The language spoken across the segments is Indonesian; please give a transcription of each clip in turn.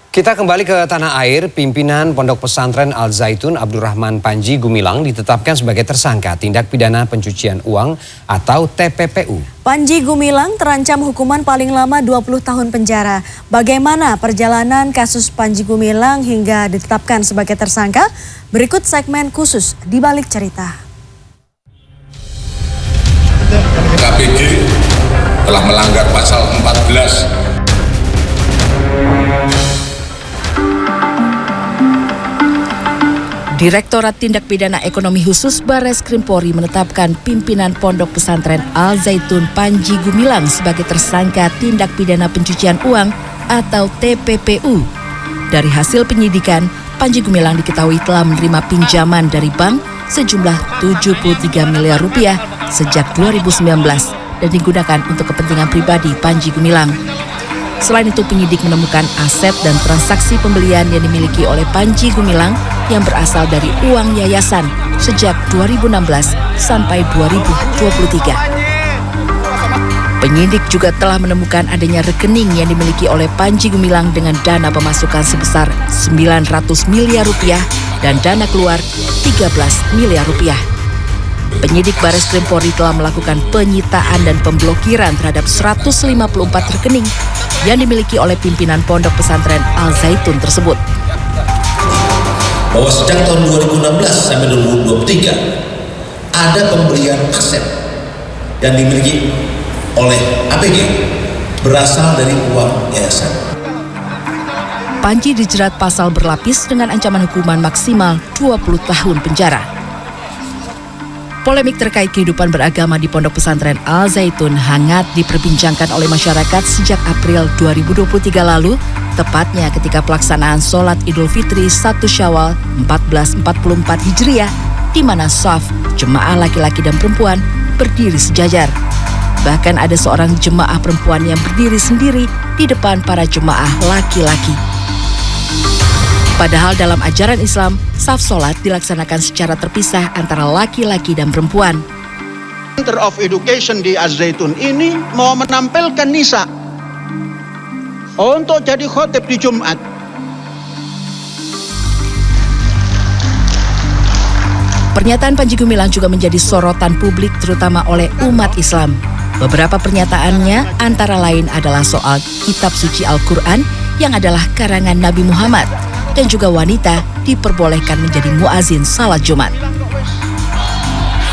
Kita kembali ke tanah air. Pimpinan Pondok Pesantren Al Zaitun Abdurrahman Panji Gumilang ditetapkan sebagai tersangka tindak pidana pencucian uang atau TPPU. Panji Gumilang terancam hukuman paling lama 20 tahun penjara. Bagaimana perjalanan kasus Panji Gumilang hingga ditetapkan sebagai tersangka? Berikut segmen khusus di balik cerita. KPG telah melanggar pasal 14 Direktorat Tindak Pidana Ekonomi Khusus Barreskrim Polri menetapkan pimpinan Pondok Pesantren Al Zaitun Panji Gumilang sebagai tersangka tindak pidana pencucian uang atau TPPU. Dari hasil penyidikan, Panji Gumilang diketahui telah menerima pinjaman dari bank sejumlah 73 miliar rupiah sejak 2019 dan digunakan untuk kepentingan pribadi Panji Gumilang. Selain itu, penyidik menemukan aset dan transaksi pembelian yang dimiliki oleh Panji Gumilang yang berasal dari uang yayasan sejak 2016 sampai 2023. Penyidik juga telah menemukan adanya rekening yang dimiliki oleh Panji Gumilang dengan dana pemasukan sebesar 900 miliar rupiah dan dana keluar 13 miliar rupiah. Penyidik Barreskrim Polri telah melakukan penyitaan dan pemblokiran terhadap 154 rekening yang dimiliki oleh pimpinan Pondok Pesantren Al Zaitun tersebut. Bahwa sejak tahun 2016 sampai 2023 ada pembelian aset yang dimiliki oleh APG berasal dari uang yayasan. Panji dijerat pasal berlapis dengan ancaman hukuman maksimal 20 tahun penjara. Polemik terkait kehidupan beragama di Pondok Pesantren Al Zaitun hangat diperbincangkan oleh masyarakat sejak April 2023 lalu, tepatnya ketika pelaksanaan sholat Idul Fitri 1 Syawal 1444 Hijriah, di mana shaf jemaah laki-laki dan perempuan berdiri sejajar. Bahkan ada seorang jemaah perempuan yang berdiri sendiri di depan para jemaah laki-laki. Padahal dalam ajaran Islam, shaf sholat dilaksanakan secara terpisah antara laki-laki dan perempuan. Center of Education di Al Zaitun ini mau menampilkan Nisa untuk jadi khotib di Jumat. Pernyataan Panji Gumilang juga menjadi sorotan publik terutama oleh umat Islam. Beberapa pernyataannya antara lain adalah soal kitab suci Al-Quran yang adalah karangan Nabi Muhammad, dan juga wanita diperbolehkan menjadi muazin salat Jumat.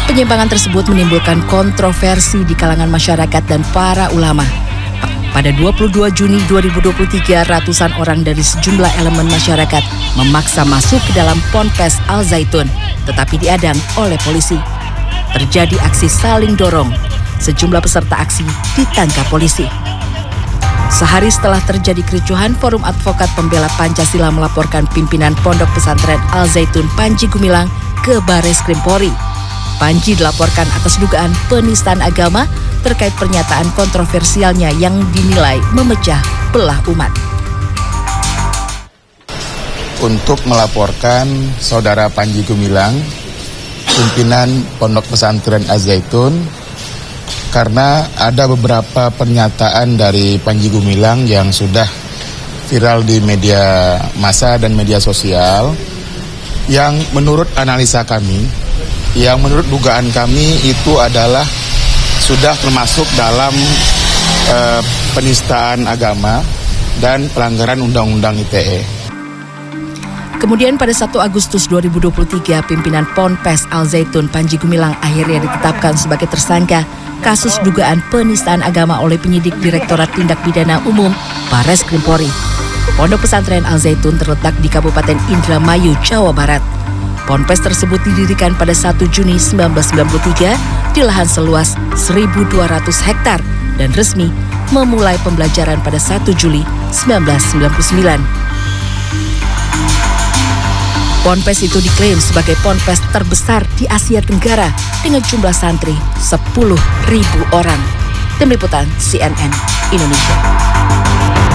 Penyimpangan tersebut menimbulkan kontroversi di kalangan masyarakat dan para ulama. Pada 22 Juni 2023, ratusan orang dari sejumlah elemen masyarakat memaksa masuk ke dalam Ponpes Al Zaitun, tetapi diadang oleh polisi. Terjadi aksi saling dorong. Sejumlah peserta aksi ditangkap polisi. Sehari setelah terjadi kericuhan, Forum Advokat Pembela Pancasila melaporkan pimpinan Pondok Pesantren Al Zaitun Panji Gumilang ke Barreskrim Polri. Panji dilaporkan atas dugaan penistaan agama terkait pernyataan kontroversialnya yang dinilai memecah belah umat. Untuk melaporkan saudara Panji Gumilang, pimpinan Pondok Pesantren Al Zaitun, karena ada beberapa pernyataan dari Panji Gumilang yang sudah viral di media massa dan media sosial yang menurut analisa kami, yang menurut dugaan kami itu adalah sudah termasuk dalam penistaan agama dan pelanggaran Undang-Undang ITE. Kemudian pada 1 Agustus 2023, pimpinan Ponpes Al Zaitun Panji Gumilang akhirnya ditetapkan sebagai tersangka kasus dugaan penistaan agama oleh penyidik Direktorat Tindak Pidana Umum Barreskrim Polri. Pondok Pesantren Al Zaitun terletak di Kabupaten Indramayu, Jawa Barat. Ponpes tersebut didirikan pada 1 Juni 1993 di lahan seluas 1.200 hektar dan resmi memulai pembelajaran pada 1 Juli 1999. Ponpes itu diklaim sebagai ponpes terbesar di Asia Tenggara dengan jumlah santri 10.000 orang. Tim Liputan CNN Indonesia.